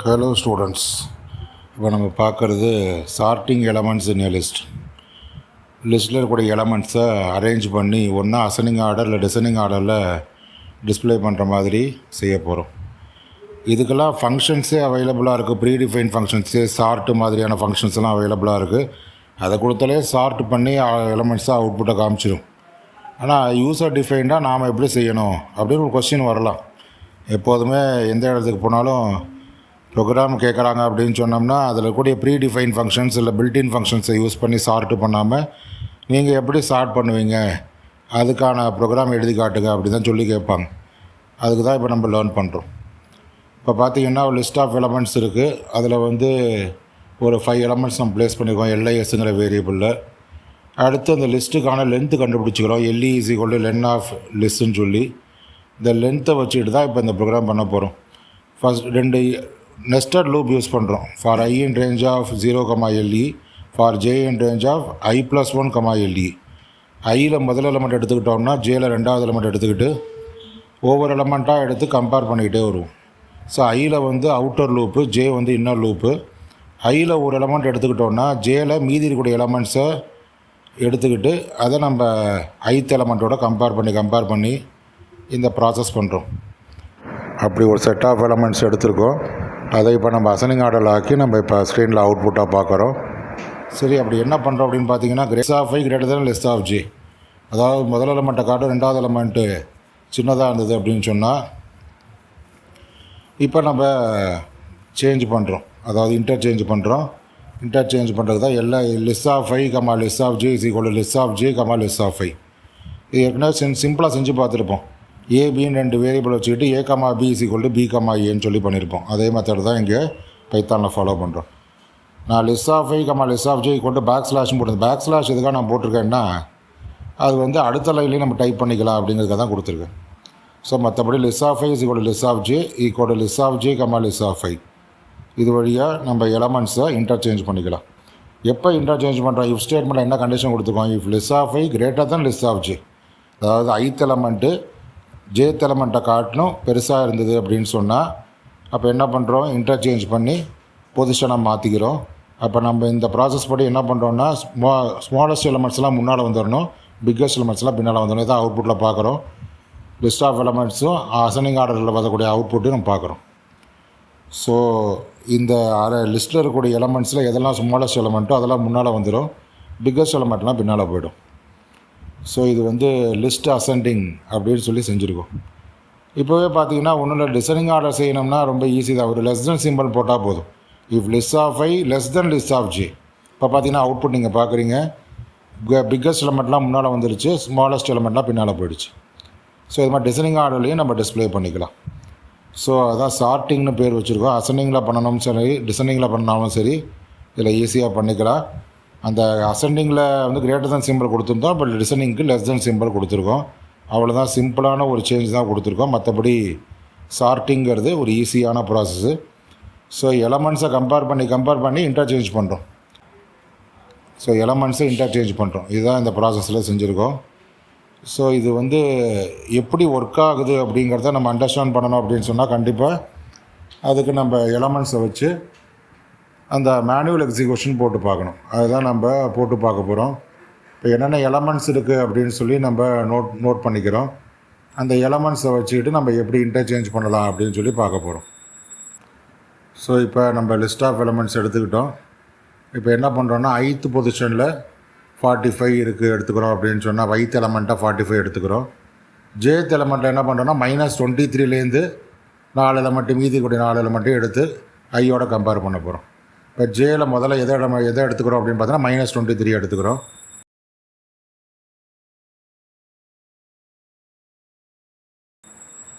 Hello students, இப்போ நம்ம பார்க்குறது சார்ட்டிங் எலமெண்ட்ஸ் இன் எ லிஸ்ட்டில் இருக்கக்கூடிய எலமெண்ட்ஸை அரேஞ்ச் பண்ணி ஒன்றா அசனிங் ஆர்டர் இல்லை டிசனிங் ஆர்டரில் டிஸ்பிளே பண்ணுற மாதிரி செய்ய போகிறோம். இதுக்கெல்லாம் ஃபங்க்ஷன்ஸே அவைலபிளாக இருக்குது. ப்ரீடிஃபைன் ஃபங்க்ஷன்ஸு, சார்ட்டு மாதிரியான ஃபங்க்ஷன்ஸ் எல்லாம் அவைலபிளாக இருக்குது. அதை கொடுத்தாலே சார்ட் பண்ணி எலமெண்ட்ஸாக அவுட்புட்டை காமிச்சிடும். ஆனால் யூசர் டிஃபைன்டாக நாம் எப்படி செய்யணும் அப்படின்னு ஒரு கொஸ்டின் வரலாம். எப்போதுமே எந்த இடத்துக்கு போனாலும் ப்ரோக்ராம் கேட்குறாங்க அப்படின்னு சொன்னோம்னா அதில் கூடிய ப்ரீடிஃபைன் ஃபங்க்ஷன்ஸ் இல்லை பில்டின் ஃபங்க்ஷன்ஸை யூஸ் பண்ணி சார்ட்டு பண்ணாமல் நீங்கள் எப்படி சார்ட் பண்ணுவீங்க, அதுக்கான ப்ரோக்ராம் எழுதி காட்டுங்க அப்படி தான் சொல்லி கேட்பாங்க. அதுக்கு தான் இப்போ நம்ம லேர்ன் பண்ணுறோம். இப்போ பார்த்திங்கன்னா ஒரு லிஸ்ட் ஆஃப் எலமெண்ட்ஸ் இருக்குது. அதில் ஒரு 5 எலமெண்ட்ஸ் நம்ம ப்ளேஸ் பண்ணியிருக்கோம் LISங்கிற வேரியபிளில். அடுத்து அந்த லிஸ்ட்டுக்கான லென்த்து கண்டுபிடிச்சிக்கிறோம். LE = லென் ஆஃப் லிஸ்ட்டுன்னு சொல்லி இந்த லென்த்தை வச்சுட்டு தான் இப்போ இந்த ப்ரோக்ராம் பண்ண போகிறோம். ஃபஸ்ட் 2 நெஸ்டட் லூப் யூஸ் பண்ணுறோம். For I in range of 0, LE, for J in range of I+1, LE. ஐயில் முதல் எலமெண்ட் எடுத்துக்கிட்டோம்னா Jயில் 2வது எலமெண்ட் எடுத்துக்கிட்டு ஒவ்வொரு எலமெண்ட்டாக எடுத்து கம்பேர் பண்ணிக்கிட்டே வருவோம். ஸோ ஐயில் outer loop, J inner loop. ஐயில் ஒரு எலமெண்ட் எடுத்துக்கிட்டோம்னா Jயில் மீதி இருக்கக்கூடிய எலமெண்ட்ஸை எடுத்துக்கிட்டு அதை நம்ம ஐத் எலமெண்ட்டோட கம்பேர் பண்ணி இந்த ப்ராசஸ் பண்ணுறோம். அப்படி ஒரு செட் ஆஃப் எலமெண்ட்ஸ் எடுத்துருக்கோம். அதை இப்போ நம்ம அசனிங் ஆர்டரில் ஆக்கி நம்ம இப்போ ஸ்க்ரீனில் அவுட்புட்டாக பார்க்குறோம். சரி, அப்படி என்ன பண்ணுறோம் அப்படின்னு பார்த்தீங்கன்னா, list of I > list of J. அதாவது முதல் எலமெண்ட்டை காட்டும் 2வது எலமெண்ட்டு சின்னதாக இருந்தது அப்படின்னு சொன்னால் இப்போ நம்ம சேஞ்ச் பண்ணுறோம். அதாவது இன்டர்சேஞ்ச் பண்ணுறோம். இன்டர்சேஞ்ச் பண்ணுறது தான் list of I, list of J = list of J, list of I. இது ஏற்கனவே சிம்பிளாக செஞ்சு பார்த்துருப்போம். ABன்னு 2 வேரியபிள் வச்சுக்கிட்டு A, B = B, Aன்னு சொல்லி பண்ணியிருப்போம். அதே மெத்தட் தான் இங்கே பைத்தானில் ஃபாலோ பண்ணுறோம். நான் list of I, list of J = பேக்ஸ்லாஷும் போட்டிருந்தேன். பேக்ஸ்லாஷ் எதுக்காக நான் போட்டிருக்கேன்னா அது அடுத்த லைன்லேயும் நம்ம டைப் பண்ணிக்கலாம் அப்படிங்கிறதுக்காக தான் கொடுத்துருக்கேன். ஸோ மற்றபடி list of I = list of J = list of J, list of I. இது வழியாக நம்ம எலமெண்ட்ஸை இன்டர்சேஞ்ச் பண்ணிக்கலாம். எப்போ இன்டர்சேஞ்ச் பண்ணுறோம்? இஃப் ஸ்டேட்மெண்ட்டில் என்ன கண்டிஷன் கொடுத்துருக்கோம்? If list of I > list of J. அதாவது ஐத் எலமெண்ட்டு Jth எலமெண்ட்டை காட்டிலும் பெருசாக இருந்தது அப்படின்னு சொன்னால் அப்போ என்ன பண்ணுறோம்? இன்டர்சேஞ்ச் பண்ணி பொசிஷனை மாற்றிக்கிறோம். அப்போ நம்ம இந்த ப்ராசஸ் படி என்ன பண்ணுறோன்னா ஸ்மாலஸ்ட் எலமெண்ட்ஸ்லாம் முன்னால் வந்துடணும், பிக்கஸ்ட் எலமெண்ட்ஸ்லாம் பின்னால் வந்துடணும். இதான் அவுட்புட்டில் பார்க்குறோம். லிஸ்ட் ஆஃப் எலமெண்ட்ஸும் அசனிங் ஆர்டரில் வரக்கூடிய அவுட்புட்டையும் நம்ம பார்க்குறோம். ஸோ இந்த லிஸ்ட்டில் இருக்கக்கூடிய எலமெண்ட்ஸில் எதெல்லாம் ஸ்மாலஸ்ட் எலமெண்ட்டோ அதெல்லாம் முன்னால் வந்துடும், பிக்கஸ்ட் எலமெண்ட்லாம் பின்னால் போய்டும். ஸோ இது லிஸ்ட் அசெண்டிங் அப்படின்னு சொல்லி செஞ்சுருக்கோம். இப்போவே பார்த்தீங்கன்னா ஒன்றும் இல்லை, டிசைனிங் ஆர்டர் செய்யணும்னா ரொம்ப ஈஸி தான். ஒரு லெஸ் தென் சிம்பிள் போட்டால் போதும். If list of I list of J. இப்போ பார்த்தீங்கன்னா அவுட்புட் நீங்கள் பார்க்குறீங்க. பிக்கஸ்ட் எலமெண்ட்லாம் முன்னால் வந்துருச்சு, ஸ்மாலஸ்ட் எலமெண்ட்லாம் பின்னால் போயிடுச்சு. ஸோ இது மாதிரி டிசைனிங் ஆர்டர்லேயும் நம்ம டிஸ்பிளே பண்ணிக்கலாம். ஸோ அதான் சார்ட்டிங்னு பேர் வச்சுருக்கோம். அசெண்டிங்கில் பண்ணணும் சரி, டிசைனிங்கில் பண்ணாலும் சரி, இதில் ஈஸியாக பண்ணிக்கலாம். அந்த அசெண்டிங்கில் கிரேட்டர் சிம்பிள் கொடுத்துருந்தோம், பட் டிசைனிங்க்கு லெஸ் தென் சிம்பிள் கொடுத்துருக்கோம். அவ்வளோதான், சிம்பிளான ஒரு சேஞ்ச் தான் கொடுத்துருக்கோம். மற்றபடி சார்ட்டிங்கிறது ஒரு ஈஸியான ப்ராசஸ்ஸு. ஸோ எலமெண்ட்ஸை கம்பேர் பண்ணி இன்டர்சேஞ்ச் பண்ணுறோம். ஸோ எலமெண்ட்ஸை இன்டர்சேஞ்ச் பண்ணுறோம். இதுதான் இந்த ப்ராசஸில் செஞ்சுருக்கோம். ஸோ இது எப்படி ஒர்க் ஆகுது அப்படிங்கிறத நம்ம அண்டர்ஸ்டாண்ட் பண்ணணும் அப்படின்னு சொன்னால் கண்டிப்பாக அதுக்கு நம்ம எலமெண்ட்ஸை வச்சு அந்த மேனுவல் எக்ஸிக்யூஷன் போட்டு பார்க்கணும். அதுதான் நம்ம போட்டு பார்க்க போகிறோம். இப்போ என்னென்ன எலமெண்ட்ஸ் இருக்குது அப்படின்னு சொல்லி நம்ம நோட் பண்ணிக்கிறோம். அந்த எலமெண்ட்ஸை வச்சுக்கிட்டு நம்ம எப்படி இன்டர்சேஞ்ச் பண்ணலாம் அப்படின்னு சொல்லி பார்க்க போகிறோம். ஸோ இப்போ நம்ம லிஸ்ட் ஆஃப் எலமெண்ட்ஸ் எடுத்துக்கிட்டோம். இப்போ என்ன பண்ணுறோன்னா ஐத் பொசிஷனில் 45 இருக்குது எடுத்துக்கிறோம் அப்படின்னு சொன்னால் ஐத் எலமெண்ட்டாக 45 எடுத்துக்கிறோம். Jth எலமெண்ட்டில் என்ன பண்ணுறோன்னா -23லேருந்து 4 எலமெண்ட்டு மீதி கூடிய 4 எலமெண்ட்டையும் எடுத்து ஐயோட கம்பேர் பண்ண போகிறோம். இப்போ Jயில் முதல்ல எதை எடுத்துக்கிறோம் அப்படின்னு பார்த்தோன்னா -23 எடுத்துக்கிறோம்.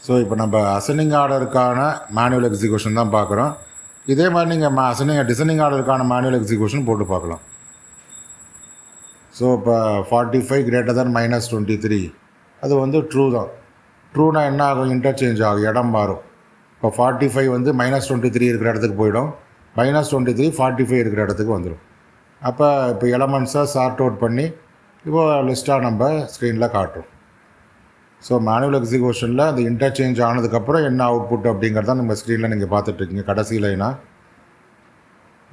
ஸோ இப்போ நம்ம அசனிங் ஆர்டருக்கான மேனுவல் எக்ஸிக்யூஷன் தான் பார்க்குறோம். இதே மாதிரி நீங்கள் டிசைனிங் ஆர்டருக்கான மேனுவல் எக்ஸிக்யூஷன் போட்டு பார்க்கலாம். ஸோ இப்போ 45 > -23 அது ட்ரூ தான். ட்ரூனா என்ன ஆகும்? இன்டர்சேஞ்ச் ஆகும், இடம் மாறும். இப்போ 45 -23 இருக்கிற இடத்துக்கு போயிடும், -23 45 இருக்கிற இடத்துக்கு வந்துடும். அப்போ எலமெண்ட்ஸை சார்ட் அவுட் பண்ணி இப்போ லிஸ்ட்டாக நம்ம ஸ்க்ரீனில் காட்டுறோம். ஸோ மேனுவல் எக்ஸிக்யூஷனில் அந்த இன்டர்சேஞ்ச் ஆனதுக்கப்புறம் என்ன அவுட்புட் அப்படிங்கிறத நம்ம ஸ்க்ரீனில் நீங்கள் பார்த்துட்ருக்கீங்க கடைசி லைனா.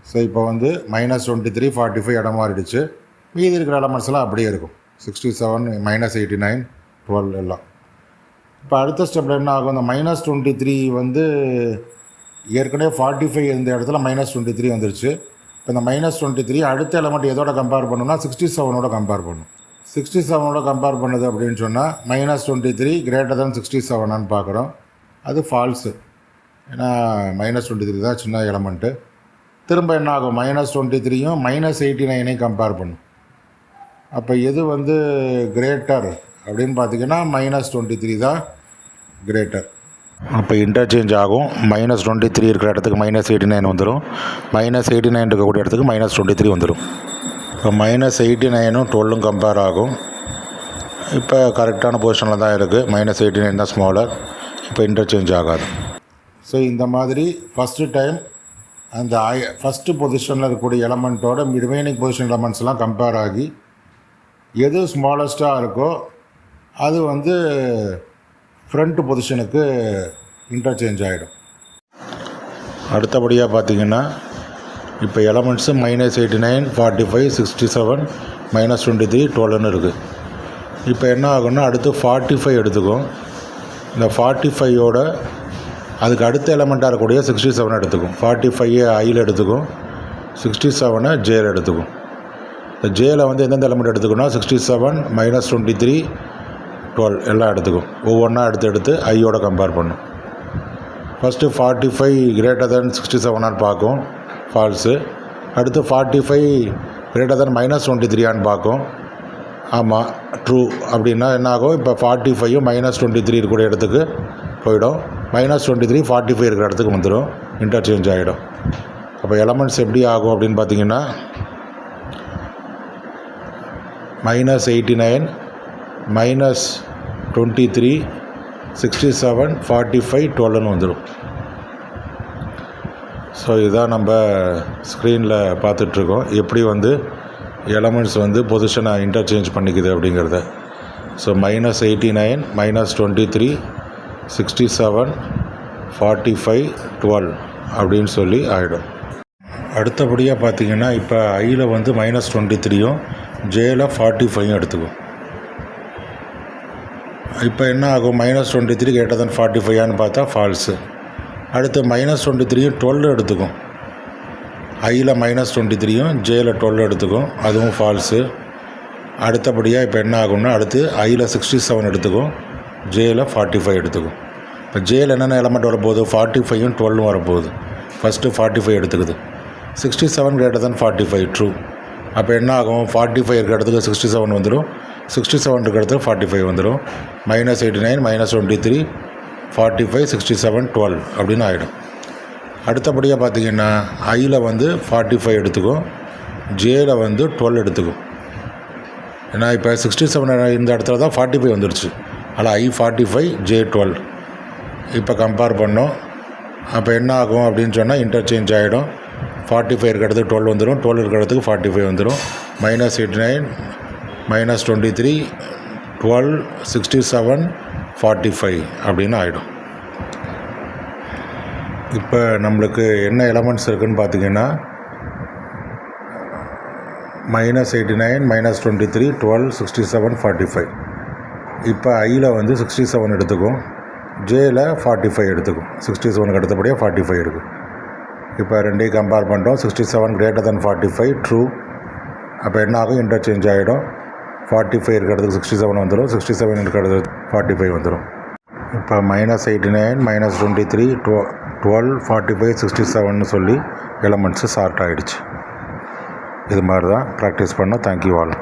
ஸோ இப்போ வந்து -23 45 இடம் மாறிடுச்சு. மீதி இருக்கிற எலமெண்ட்ஸ்லாம் அப்படியே இருக்கும். 67 -89 12 எல்லாம். இப்போ அடுத்த ஸ்டெப்பில் என்ன ஆகும், இந்த -23 வந்து ஏற்கனவே 45 இருந்த இடத்துல -23 வந்துருச்சு. இப்போ இந்த -23 அடுத்த எலமெண்ட் எதோட கம்பேர் பண்ணணும்னா 67ஓட கம்பேர் பண்ணும். 67ஓட கம்பேர் பண்ணுது அப்படின்னு சொன்னால் -23 > 67 பார்க்குறோம். அது ஃபால்ஸு. ஏன்னா -23 தான் சின்ன எலமெண்ட்டு. திரும்ப என்ன ஆகும், -23யும் -89 கம்பேர் பண்ணும். அப்போ எது வந்து கிரேட்டர் அப்படின்னு பார்த்தீங்கன்னா -23 தான் கிரேட்டர். அப்போ இன்டர்சேஞ்ச் ஆகும். -23 இருக்கிற இடத்துக்கு -89 வந்துடும். -89 இருக்கக்கூடிய இடத்துக்கு -23 வந்துடும். இப்போ -89ம் 12ம் கம்பேர் ஆகும். இப்போ கரெக்டான பொசிஷனில் தான் இருக்குது. -89 தான் ஸ்மாலர். இப்போ இன்டர்சேஞ்ச் ஆகாது. ஸோ இந்த மாதிரி ஃபஸ்ட்டு டைம் அந்த ஃபஸ்ட்டு பொசிஷனில் இருக்கக்கூடிய எலமெண்ட்டோட ரிமைனிங் பொசிஷன் எலமெண்ட்ஸ்லாம் கம்பேர் ஆகி எது ஸ்மாலஸ்ட்டாக இருக்கோ அது வந்து ஃப்ரண்ட் பொசிஷனுக்கு இன்டர்சேஞ்ச் ஆகிடும். அடுத்தபடியாக பார்த்திங்கன்னா இப்போ எலமெண்ட்ஸு -89 45 67 -23 12ன்னு இருக்குது. இப்போ என்ன ஆகும்னா அடுத்து 45 எடுத்துக்கும். இந்த 45ஓட அதுக்கு அடுத்த எலமெண்ட்டாக இருக்கக்கூடிய 67 எடுத்துக்கும். 45 ஐயில் எடுத்துக்கும், 67 ஜேயில் எடுத்துக்கும். இந்த ஜேயில் வந்து எந்தெந்த எலமெண்ட் எடுத்துக்கணும்னா 67 -23 12 எல்லாம் எடுத்துக்கும். ஒவ்வொன்றா எடுத்து ஐயோட கம்பேர் பண்ணும். ஃபஸ்ட்டு 45 > 67 பார்க்கும், ஃபால்ஸு. அடுத்து 45 > -23 பார்க்கும், ஆமாம் ட்ரூ. அப்படின்னா என்ன ஆகும், இப்போ 45யும் -23 இருக்கக்கூடிய இடத்துக்கு போயிடும். -23 45 இருக்கிற இடத்துக்கு வந்துடும், இன்டர்சேஞ்ச் ஆகிடும். அப்போ எலமெண்ட்ஸ் எப்படி ஆகும் அப்படின்னு பார்த்தீங்கன்னா -89 -23 67 45 12ன்னு வந்துடும். ஸோ இதுதான் நம்ம ஸ்க்ரீனில் பார்த்துட்ருக்கோம், எப்படி வந்து எலமெண்ட்ஸ் வந்து பொசிஷனை இன்டர்சேஞ்ச் பண்ணிக்குது அப்படிங்கிறத. ஸோ -89 -23 67 45 12 அப்படின்னு சொல்லி ஆகிடும். அடுத்தபடியாக பார்த்திங்கன்னா இப்போ ஐயில் வந்து -23யும் ஜேயில் 45யும் எடுத்துக்கும். இப்போ என்ன ஆகும், -23 > 45 பார்த்தா ஃபால்ஸு. அடுத்து -23யும் 12 எடுத்துக்கும். ஐயில் -23யும் ஜேயில் 12 எடுத்துக்கும், அதுவும் ஃபால்ஸு. அடுத்தபடியாக இப்போ என்ன ஆகும்னா அடுத்து ஐயில் 67 எடுத்துக்கும், ஜேயில் 45 எடுத்துக்கும். இப்போ ஜேயில் என்னென்ன எலமெண்ட் வரப்போகுது, 45யும் 12ம் வரப்போகுது. ஃபஸ்ட்டு 45 எடுத்துக்குது. 67 > 45 ட்ரூ. அப்போ என்ன ஆகும், 45 இருக்கிற இடத்துக்கு 67 வந்துடும், 67 இருக்கிற இடத்துக்கு 45 வந்துடும். -89 -23 45 67 12 அப்படின்னு ஆகிடும். அடுத்தபடியாக பார்த்திங்கன்னா ஐயில் வந்து 45 எடுத்துக்கும், ஜேயில் வந்து 12 எடுத்துக்கும். ஏன்னா இப்போ 67 இந்த இடத்துல தான் 45 வந்துடுச்சு. அதில் I 45 J 12 இப்போ கம்பேர் பண்ணோம். அப்போ என்ன ஆகும் அப்படின்னு சொன்னால் இன்டர்சேஞ்ச் ஆகிடும். 45 இருக்கிற இடத்துக்கு 12 வந்துடும், 12 இருக்கிற இடத்துக்கு 45 வந்துடும். -89 -23 12 67 45 அப்படின்னு ஆகிடும். இப்போ நம்மளுக்கு என்ன எலமெண்ட்ஸ் இருக்குதுன்னு பார்த்திங்கன்னா -89 -23 12 67 45. இப்போ ஐயில் வந்து 67 எடுத்துக்கும், ஜேயில் 45 எடுத்துக்கும். 67க்கு அடுத்தபடியாக 45 இருக்குது. இப்போ ரெண்டையும் கம்பேர் பண்ணுறோம். 67 > 45 ட்ரூ. அப்போ என்ன ஆகும், இன்டர்சேஞ்ச் ஆகிடும். 45 இருக்கிற இடத்துக்கு 67 வந்துடும், 67 இருக்கிற இடத்துக்கு 45 வந்துடும். இப்போ -89 -23 12 45 67ன்னு சொல்லி எலமெண்ட்ஸு ஷார்ட் ஆகிடுச்சு. இது மாதிரி தான் ப்ராக்டிஸ் பண்ணோம். Thank you all.